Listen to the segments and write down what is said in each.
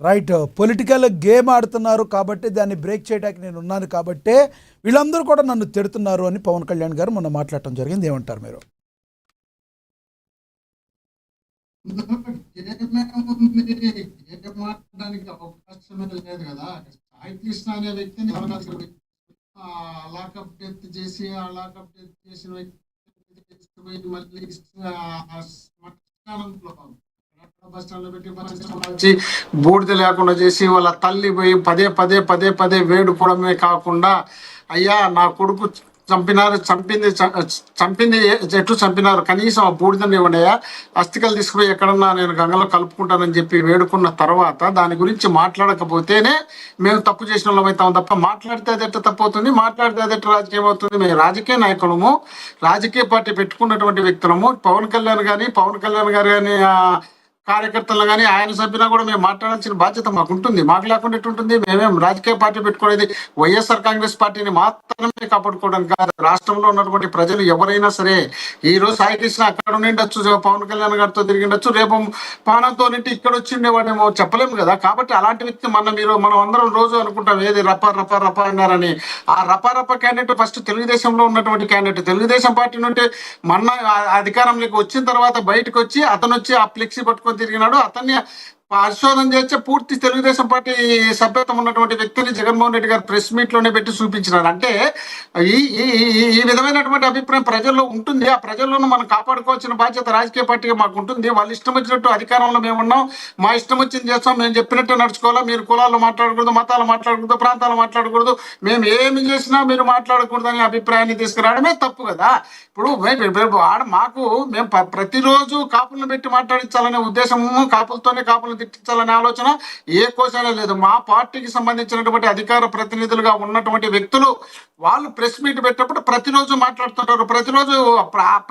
Right. Political game ఆడుతున్నారు కాబట్టి దాన్ని బ్రేక్ చేయడానికి నేను ఉన్నాను కాబట్టే వీళ్ళందరూ కూడా నన్ను తిడుతున్నారు అని పవన్ కళ్యాణ్ గారు మొన్న మాట్లాడటం జరిగింది. ఏమంటారు మీరు? మాట్లాడడానికి అవకాశమే లేదు కదా. సాయి కృష్ణ అనే వ్యక్తిని లాకప్ డెత్ చేసి ఆ లాకప్ డెత్ చేసిన వ్యక్తి తీసుకుపోయి మళ్ళీ శ్మశానంలో బస్ స్టాండ్ లో పెట్టి బూడిద లేకుండా చేసి వాళ్ళ తల్లి పోయి పదే పదే పదే పదే వేడుకోవడమే కాకుండా, అయ్యా నా కొడుకు చంపినారు, చంపింది చెట్టు చంపినారు, కనీసం ఆ బూడిదని ఇవ్వండియా, అస్థికలు తీసుకుపోయి ఎక్కడన్నా నేను గంగలో కలుపుకుంటానని చెప్పి వేడుకున్న తర్వాత దాని గురించి మాట్లాడకపోతేనే మేము తప్పు చేసిన వాళ్ళం అవుతాం తప్ప, మాట్లాడితే అది ఎట్లా తప్పు అవుతుంది, మాట్లాడితే అది ఎట్లా రాజకీయం అవుతుంది? మేము రాజకీయ నాయకులము, రాజకీయ పార్టీ పెట్టుకున్నటువంటి వ్యక్తులము. పవన్ కళ్యాణ్ గారు కానీ కార్యకర్తలు కానీ ఆయన సభ్యులు కూడా మేము మాట్లాడాల్సిన బాధ్యత మాకు ఉంటుంది. మాకు లేకుండా ఎట్టుంటుంది? మేమేం రాజకీయ పార్టీ పెట్టుకునేది వైఎస్ఆర్ కాంగ్రెస్ పార్టీని మాత్రమే కాపాడుకోవడానికి కాదు. రాష్ట్రంలో ఉన్నటువంటి ప్రజలు ఎవరైనా సరే, ఈ రోజు సాయి కృష్ణ అక్కడ ఉండిండొచ్చు, పవన్ కళ్యాణ్ గారితో తిరిగిండొచ్చు, రేపు పానంతో నింటి ఇక్కడ వచ్చిండేవాడేమో చెప్పలేము కదా. కాబట్టి అలాంటి వ్యక్తి మనం అందరం రోజు అనుకుంటాం ఏది రప రప రప అన్నారని. ఆ రప రప క్యాండిడేట్ ఫస్ట్ తెలుగుదేశంలో ఉన్నటువంటి క్యాండిడేట్, తెలుగుదేశం పార్టీ నుండి మొన్న అధికారంలోకి వచ్చిన తర్వాత బయటకు వచ్చి అతను వచ్చి ఆ ఫ్లెక్సీ పట్టుకొని తిరిగినాడు. అతన్ని పరిశోధన చేస్తే పూర్తి తెలుగుదేశం పార్టీ సభ్యత్వం ఉన్నటువంటి వ్యక్తిని జగన్మోహన్ రెడ్డి గారు ప్రెస్ మీట్ లోనే పెట్టి చూపించినారు. అంటే ఈ ఈ విధమైనటువంటి అభిప్రాయం ప్రజల్లో ఉంటుంది. ఆ ప్రజల్లోనూ మనం కాపాడుకోవాల్సిన బాధ్యత రాజకీయ పార్టీగా మాకు ఉంటుంది. వాళ్ళు ఇష్టం వచ్చినట్టు అధికారంలో మేము ఉన్నాం, మా ఇష్టం వచ్చింది చేస్తాం, మేము చెప్పినట్టు నడుచుకోవాలా. మీరు కులాలు మాట్లాడకూడదు, మతాలు మాట్లాడకూడదు, ప్రాంతాలు మాట్లాడకూడదు, మేము ఏమి చేసినా మీరు మాట్లాడకూడదు అనే అభిప్రాయాన్ని తీసుకురావడమే తప్పు కదా. ఇప్పుడు మాకు మేము ప్రతిరోజు కాపులను పెట్టి మాట్లాడించాలనే ఉద్దేశము, కాపులను తిట్టించాలనే ఆలోచన ఏ కోశాలే లేదు. మా పార్టీకి సంబంధించినటువంటి అధికార ప్రతినిధులుగా ఉన్నటువంటి వ్యక్తులు వాళ్ళు ప్రెస్ మీట్ పెట్టినప్పుడు ప్రతిరోజు మాట్లాడుతుంటారు. ప్రతిరోజు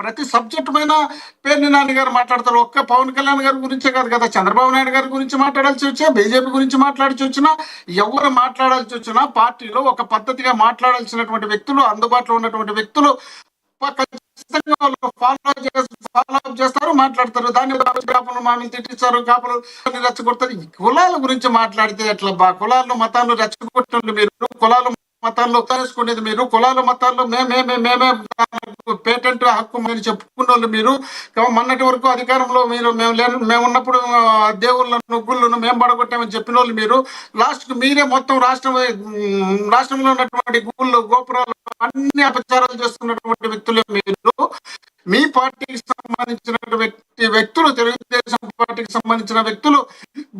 ప్రతి సబ్జెక్టు పైన పేర్ని నాని గారు మాట్లాడతారు. ఒక్క పవన్ కళ్యాణ్ గారి గురించే కాదు కదా, చంద్రబాబు నాయుడు గారి గురించి మాట్లాడాల్సి వచ్చినా, బీజేపీ గురించి మాట్లాడాల్సి వచ్చినా, ఎవరు మాట్లాడాల్సి వచ్చినా పార్టీలో ఒక పద్ధతిగా మాట్లాడాల్సినటువంటి వ్యక్తులు, అందుబాటులో ఉన్నటువంటి వ్యక్తులు ఖచ్చితంగా వాళ్ళు ఫాలో అప్ చేస్తారు, మాట్లాడతారు. దాన్ని కాపులు మామూలు తిట్టిస్తారు, కాపులు రెచ్చగొడతారు. కులాల గురించి మాట్లాడితే ఎట్లా బా? కులాలు మతాలు రెచ్చగొట్టండి మీరు, కులాలు మతాల్లో తెలుసుకునేది మీరు, కులాలు మతాల్లో మేమే పేటెంట్ హక్కు మీరు చెప్పుకున్న వాళ్ళు మీరు. మొన్నటి వరకు అధికారంలో మేము ఉన్నప్పుడు దేవుళ్ళను గుళ్ళను మేము పడగొట్టామని చెప్పిన వాళ్ళు మీరు. లాస్ట్ కు మీరే మొత్తం రాష్ట్రంలో ఉన్నటువంటి గుళ్ళు గోపురాలు అన్ని అపచారాలు చేస్తున్నటువంటి వ్యక్తులే మీరు. మీ పార్టీకి సంబంధించిన వ్యక్తులు, తెలుగుదేశం పార్టీకి సంబంధించిన వ్యక్తులు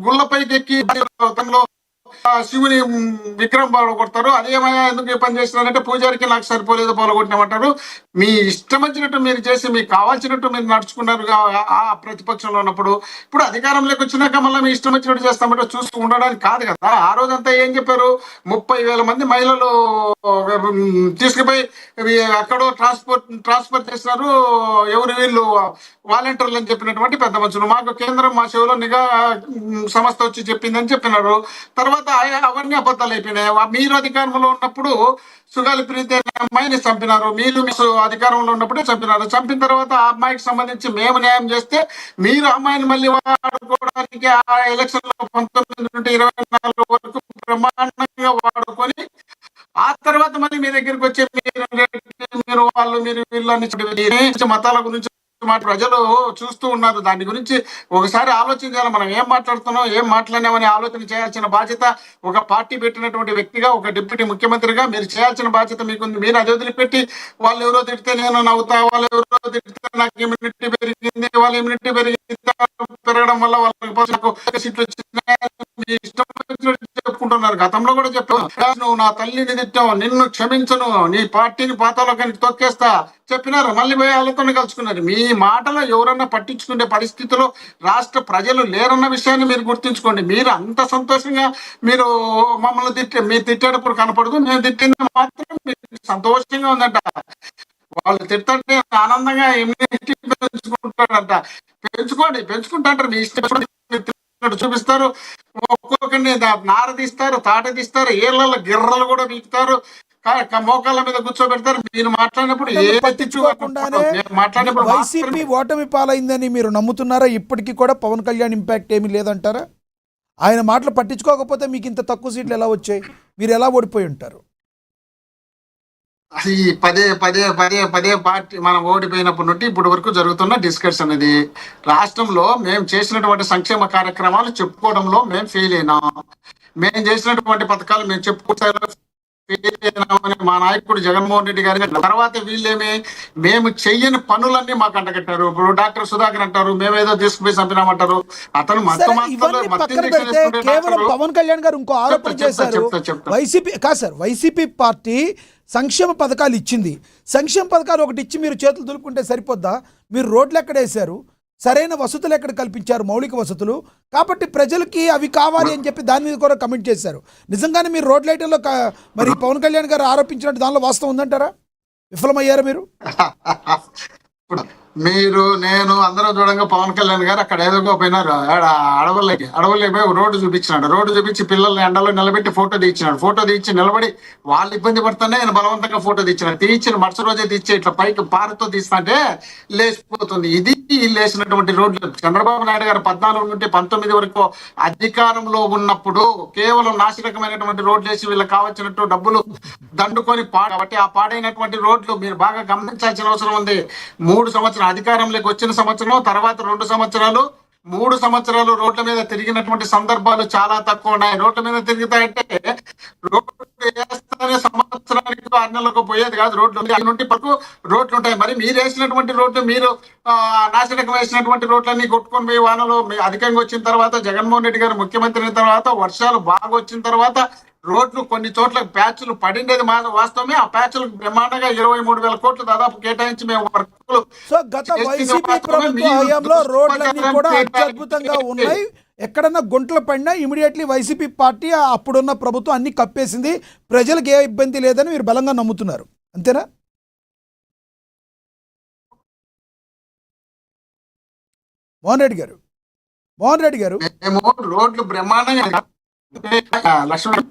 గుళ్ళపైకి ఎక్కి శివుని విగ్రహం పాల్గొడతారు. అదేమయ్యా ఎందుకు పని చేస్తున్నారంటే పూజారికి నాకు సరిపోలేదు పాల్గొట్టినామంటారు. మీ ఇష్టం వచ్చినట్టు మీరు చేసి మీకు కావాల్సినట్టు మీరు నడుచుకున్నారు ఆ ప్రతిపక్షంలో ఉన్నప్పుడు. ఇప్పుడు అధికారంలోకి వచ్చినాక మళ్ళీ మీ ఇష్టం వచ్చినట్టు చేస్తామంటే చూస్తూ ఉండడానికి కాదు కదా. ఆ రోజంతా ఏం చెప్పారు? 30,000 మంది మహిళలు తీసుకుపోయి అక్కడో ట్రాన్స్ఫర్ చేసినారు. ఎవరు? వీళ్ళు వాలంటీర్లు అని చెప్పినటువంటి పెద్ద మనుషులు. మాకు కేంద్రం మా చెవిలో నిఘా సంస్థ వచ్చి చెప్పిందని చెప్పినారు. తర్వాత అవన్నీ అబద్ధాలు అయిపోయినాయి. మీరు అధికారంలో ఉన్నప్పుడు సుగాలి ప్రీతి అమ్మాయిని చంపినారు, మీరు అధికారంలో ఉన్నప్పుడే చంపినారు. చంపిన తర్వాత ఆ అమ్మాయికి సంబంధించి మేము న్యాయం చేస్తే మీరు అమ్మాయిని మళ్ళీ వాడుకోవడానికి ఆ ఎలక్షన్ లో 19 నుండి 24 వరకు బ్రహ్మాండంగా వాడుకొని ఆ తర్వాత మళ్ళీ మీ దగ్గరికి వచ్చే మీరు వాళ్ళు వీళ్ళు అని మతాల గురించి ప్రజలు చూస్తూ ఉన్నారు. దాని గురించి ఒకసారి ఆలోచించాలి. మనం ఏం మాట్లాడుతున్నాం, ఏం మాట్లాడినామని ఆలోచన చేయాల్సిన బాధ్యత ఒక పార్టీ పెట్టినటువంటి వ్యక్తిగా, ఒక డిప్యూటీ ముఖ్యమంత్రిగా మీరు చేయాల్సిన బాధ్యత మీకుంది. మీరు అది వదిలిపెట్టి వాళ్ళు ఎవరో తిడితే నేను నవ్వుతా, వాళ్ళు ఎవరో తిడితే నాకు ఇమ్యూనిటీ పెరిగింది, వాళ్ళ ఇమ్యూనిటీ పెరగడం వల్ల వాళ్ళకి సీట్లు వచ్చినాయి ఇష్టం చెప్పుకుంటున్నారు. గతంలో కూడా చెప్పాను, నువ్వు నా తల్లిని తిట్టావు, నిన్ను క్షమించను, నీ పార్టీని పాతాలోకానికి తొక్కేస్తా చెప్పినారు. మళ్ళీ పోయి వాళ్ళతో కలుసుకున్నారు. మీ మాటలో ఎవరన్నా పట్టించుకునే పరిస్థితిలో రాష్ట్ర ప్రజలు లేరన్న విషయాన్ని మీరు గుర్తుంచుకోండి. మీరు అంత సంతోషంగా మీరు మమ్మల్ని మీరు తిట్టేటప్పుడు కనపడదు, మేము తిట్టింది మాత్రం మీకు సంతోషంగా ఉందంట. వాళ్ళు తిట్టంటే ఆనందంగా ఇమ్యూనిటీ పెంచుకుంటాడంట. పెంచుకుంటాంటారు. మీ ఇష్టం చూపిస్తారు, ఒక్కొక్కరిని నార తీస్తారు, తాట తీస్తారు, ఏళ్ళ గిర్రలు కూడా పీకుతారు, మోకాళ్ళ మీద కూర్చోబెడతారు. మీరు మాట్లాడినప్పుడు వైసీపీ ఓటమి పాలైందని మీరు నమ్ముతున్నారా? ఇప్పటికీ కూడా పవన్ కళ్యాణ్ ఇంపాక్ట్ ఏమీ లేదంటారా? ఆయన మాటలు పట్టించుకోకపోతే మీకు ఇంత తక్కువ సీట్లు ఎలా వచ్చాయి? మీరు ఎలా ఓడిపోయి ఉంటారు? అది పదే పదే పదే పదే పార్టీ మనం ఓడిపోయినప్పటి నుండి ఇప్పటి వరకు జరుగుతున్న డిస్కషన్ ఇది. రాష్ట్రంలో మేము చేసినటువంటి సంక్షేమ కార్యక్రమాలు చెప్పుకోవడంలో మేము ఫెయిల్ అయినాం. మేము చేసినటువంటి పథకాలు మేము చెప్పుకుంటారు ఫెయిల్ అయినామని మా నాయకుడు జగన్మోహన్ రెడ్డి గారి తర్వాత వీళ్ళేమి మేము చెయ్యని పనులన్నీ మాకు అంటగట్టారు. ఇప్పుడు డాక్టర్ సుధాకర్ అంటారు మేమేదో తీసుకుపోయి చంపినామంటారు. అతను సరే, ఇవన్నీ పక్కన పెడితే కేవలం పవన్ కళ్యాణ్ గారు ఇంకో ఆరోపణ చేశారు. వైసీపీ కాదు సార్, వైసీపీ పార్టీ సంక్షేమ పథకాలు ఇచ్చింది. సంక్షేమ పథకాలు ఒకటి ఇచ్చి మీరు చేతులు దులుపుకుంటే సరిపోద్దా? మీరు రోడ్లు ఎక్కడ వేశారు? సరైన వసతులు ఎక్కడ కల్పించారు? మౌలిక వసతులు. కాబట్టి ప్రజలకి అవి కావాలి అని చెప్పి దాని మీద కూడా కమెంట్ చేశారు. నిజంగానే మీరు రోడ్ల ఐటంలో మరి పవన్ కళ్యాణ్ గారు ఆరోపించినట్టు దానిలో వాస్తవం ఉందంటారా? విఫలమయ్యారా మీరు? మీరు నేను అందరం చూడంగా పవన్ కళ్యాణ్ గారు అక్కడ ఏదో పోయినారు అడవులకి పోయి రోడ్డు చూపించినాడు. రోడ్డు చూపించి పిల్లల్ని ఎండలో నిలబెట్టి ఫోటో తీయించినాడు. ఫోటో తీయించి నిలబడి వాళ్ళు ఇబ్బంది పడుతుంటే ఆయన బలవంతంగా ఫోటో తీయించినాడు. తీయించిన మరుసటి రోజే తీర్చి ఇట్లా పైకి పారతో తీస్తుంటే లేచిపోతుంది. ఇది లేచినటువంటి రోడ్లు. చంద్రబాబు నాయుడు గారు 14 నుండి 19 వరకు అధికారంలో ఉన్నప్పుడు కేవలం నాశనకమైనటువంటి రోడ్లు వేసి వీళ్ళకి కావాల్సినట్టు డబ్బులు దండుకొని కాబట్టి ఆ పాడైనటువంటి రోడ్లు మీరు బాగా గమనించాల్సిన అవసరం ఉంది. 3 సంవత్సరాలు అధికారంలోకి వచ్చిన సంవత్సరం తర్వాత 2 సంవత్సరాలు 3 సంవత్సరాలు రోడ్ల మీద తిరిగినటువంటి సందర్భాలు చాలా తక్కువ ఉన్నాయి. రోడ్ల మీద తిరుగుతాయంటే రోడ్లు వేస్తేనే సంవత్సరానికి 6 నెలలకు పోయేది కాదు. రోడ్లు నుండి పరకు రోడ్లు ఉంటాయి. మరి మీరు వేసినటువంటి రోడ్లు మీరు నాశనకం వేసినటువంటి రోడ్లన్నీ కొట్టుకొని పోయి వానలో అధికంగా వచ్చిన తర్వాత జగన్మోహన్ రెడ్డి గారు ముఖ్యమంత్రి అయిన తర్వాత వర్షాలు బాగా వచ్చిన తర్వాత రోడ్లు కొన్ని చోట్ల ప్యాచ్లు పడిండేది వాస్తవమే. ఆ ప్యాచ్లకు బ్రహ్మాండంగా 23,000 కోట్లు దాదాపు కేటాయించి మేము వర్కులు. సో గత వైసీపీ ప్రభుత్వ హయాంలో రోడ్లన్నీ కూడా అత్యద్భుతంగా ఉన్నాయి. ఎక్కడన్నా గుంటలు పడినా ఇమీడియట్లీ వైసీపీ పార్టీ అప్పుడున్న ప్రభుత్వం అన్ని కప్పేసింది. ప్రజలకు ఏ ఇబ్బంది లేదని మీరు బలంగా నమ్ముతున్నారు, అంతేనా? మోహన్ రెడ్డి గారు మేము రోడ్లు బ్రహ్మాండంగా లక్ష్మణ్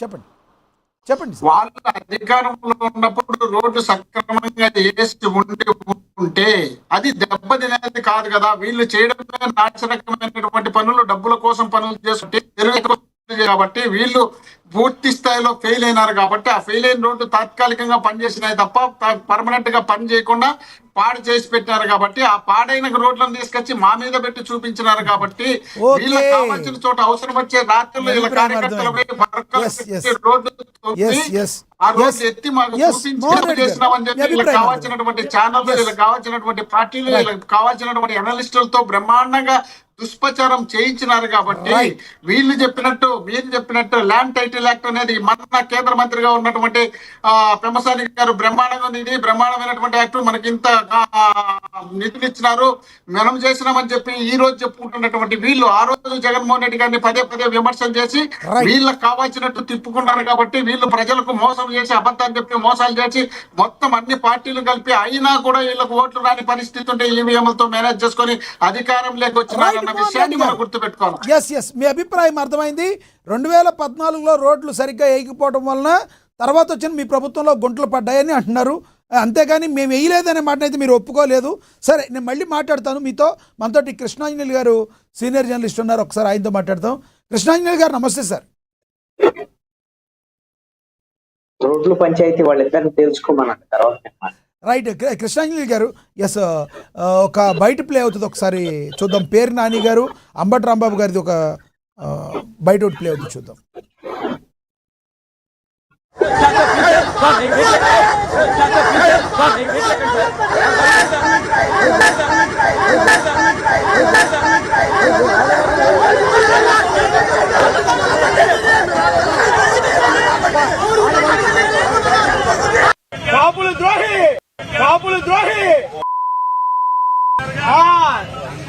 చెప్పండి. వాళ్ళు అధికారంలో ఉన్నప్పుడు రోడ్డు సక్రమంగా చేసి ఉంటే అది దెబ్బతినేది కాదు కదా. వీళ్ళు చేయడమే నాశనకమైనటువంటి పనులు, డబ్బుల కోసం పనులు చేస్తుంటే కాబట్టి వీళ్ళు పూర్తి స్థాయిలో ఫెయిల్ అయినారు. కాబట్టి ఆ ఫెయిల్ అయిన రోడ్డు తాత్కాలికంగా పనిచేసినాయి తప్ప పర్మనెంట్ గా పని చేయకుండా పాడు చేసి పెట్టారు. కాబట్టి ఆ పాడైన రోడ్లను తీసుకొచ్చి మా మీద పెట్టి చూపించినారు. కాబట్టి వీళ్ళకి కావాల్సిన చోట అవసరం వచ్చే రాత్రులు వీళ్ళ కార్యకర్తలు రోడ్డు ఆ రోడ్డు ఎత్తి మాకు చూపించి చేసినామని చెప్పి వీళ్ళకి కావాల్సినటువంటి ఛానళ్ళు, వీళ్ళకి కావాల్సినటువంటి పార్టీలు, వీళ్ళకి కావాల్సినటువంటి అనలిస్టులతో బ్రహ్మాండంగా దుష్ప్రచారం చేయించినారు. కాబట్టి వీళ్ళు చెప్పినట్టు మీరు చెప్పినట్టు ల్యాండ్ టైటిల్ యాక్ట్ అనేది మన కేంద్ర మంత్రిగా ఉన్నటువంటి పెమ్మసాని గారు బ్రహ్మాండమైనటువంటి యాక్ట్ మనకి ఇంత నిధులు ఇచ్చినారు మనం చేసినామని చెప్పి ఈ రోజు చెప్పుకుంటున్నటువంటి వీళ్ళు ఆ రోజు జగన్మోహన్ రెడ్డి గారిని పదే పదే విమర్శలు చేసి వీళ్ళకి కావాల్సినట్టు తిప్పుకున్నారు. కాబట్టి వీళ్ళు ప్రజలకు మోసం చేసి అబద్ధాలు చెప్పి మోసాలు చేసి మొత్తం అన్ని పార్టీలు కలిపి అయినా కూడా వీళ్ళకు ఓట్లు రాని పరిస్థితి ఉంటే ఈవీఎంలతో మేనేజ్ చేసుకొని అధికారంలోకి వచ్చినారు. మీ అభిప్రాయం అర్థమైంది. 2014లో రోడ్లు సరిగ్గా వేయకపోవడం వలన తర్వాత వచ్చిన మీ ప్రభుత్వంలో గుంటలు పడ్డాయని అంటున్నారు. అంతేగాని మేము వేయలేదనే మాట అయితే మీరు ఒప్పుకోలేదు. సరే, నేను మళ్ళీ మాట్లాడతాను మీతో. మనతోటి కృష్ణాంజనేయులు గారు సీనియర్ జర్నలిస్ట్ ఉన్నారు, ఒకసారి ఆయనతో మాట్లాడతాం. కృష్ణాంజనేయులు గారు నమస్తే సార్. రోడ్లు పంచాయతీ వాళ్ళిద్దరిని తెలుసుకోమన్నారు తర్వాత. రైట్ కృష్ణాంజలి గారు, ఎస్, ఒక బయట ప్లే అవుతుంది, ఒకసారి చూద్దాం. పేరు నాని గారు, అంబటి రాంబాబు గారిది ఒక బయట ఒకటి ప్లే అవుతుంది, చూద్దాం. కాపులు ద్రోహి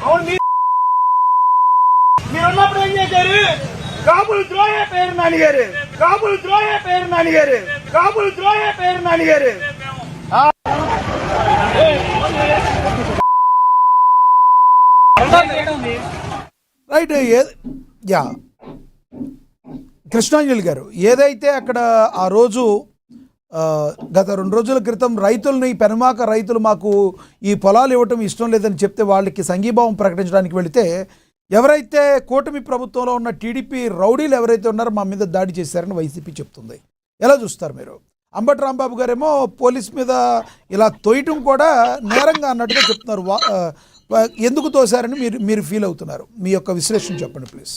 అవును. మీరున్నప్పుడు ఏం చేశారు? కాపులు ద్రోహే పేరు నానిగారు. రైట్. యా కృష్ణాంజలి గారు, ఏదైతే అక్కడ ఆ రోజు గత 2 రోజుల క్రితం రైతుల్ని, పెనుమాక రైతులు మాకు ఈ పొలాలు ఇవ్వటం ఇష్టం లేదని చెప్తే వాళ్ళకి సంఘీభావం ప్రకటించడానికి వెళితే ఎవరైతే కూటమి ప్రభుత్వంలో ఉన్న టీడీపీ రౌడీలు ఎవరైతే ఉన్నారో మా మీద దాడి చేశారని వైసీపీ చెప్తుంది. ఎలా చూస్తారు మీరు? అంబటి రాంబాబు గారేమో పోలీస్ మీద ఇలా తోయటం కూడా నేరంగా అన్నట్టుగా చెప్తున్నారు. ఎందుకు తోశారని మీరు ఫీల్ అవుతున్నారు? మీ యొక్క విశ్లేషణ చెప్పండి ప్లీజ్.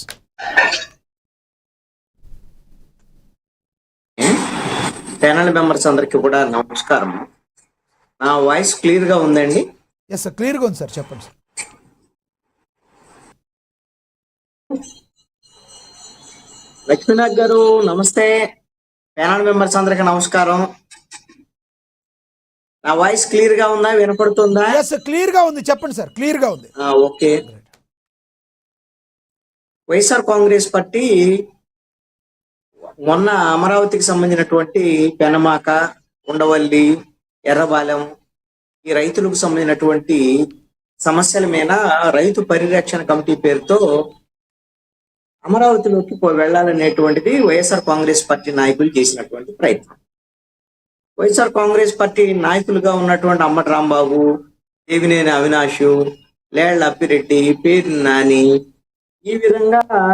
ప్యానల్ మెంబర్స్ అందరికీ కూడా నమస్కారం. నా వాయిస్ క్లియర్ గా ఉందండి? ఎస్ సార్, క్లియర్గా ఉంది సార్, చెప్పండి సార్. లక్ష్మీనాథ్ గారు నమస్తే. ప్యానల్ మెంబర్స్ అందరికీ నమస్కారం. నా వాయిస్ క్లియర్ గా ఉందా, వినపడుతుందా? ఎస్ క్లియర్గా ఉంది, చెప్పండి సార్, క్లియర్గా ఉంది. ఓకే. వైఎస్ఆర్ కాంగ్రెస్ పార్టీ మొన్న అమరావతికి సంబంధించినటువంటి పెనమాక, ఉండవల్లి, ఎర్రబాలెం ఈ రైతులకు సంబంధించినటువంటి సమస్యల మీద రైతు పరిరక్షణ కమిటీ పేరుతో అమరావతిలోకి వెళ్ళాలనేటువంటిది వైఎస్ఆర్ కాంగ్రెస్ పార్టీ నాయకులు చేసినటువంటి ప్రయత్నం. వైఎస్ఆర్ కాంగ్రెస్ పార్టీ నాయకులుగా ఉన్నటువంటి అంబటి రాంబాబు, దేవినేని అవినాష్, లేళ్ల అప్పిరెడ్డి, పేరు నాని ఈ విధంగా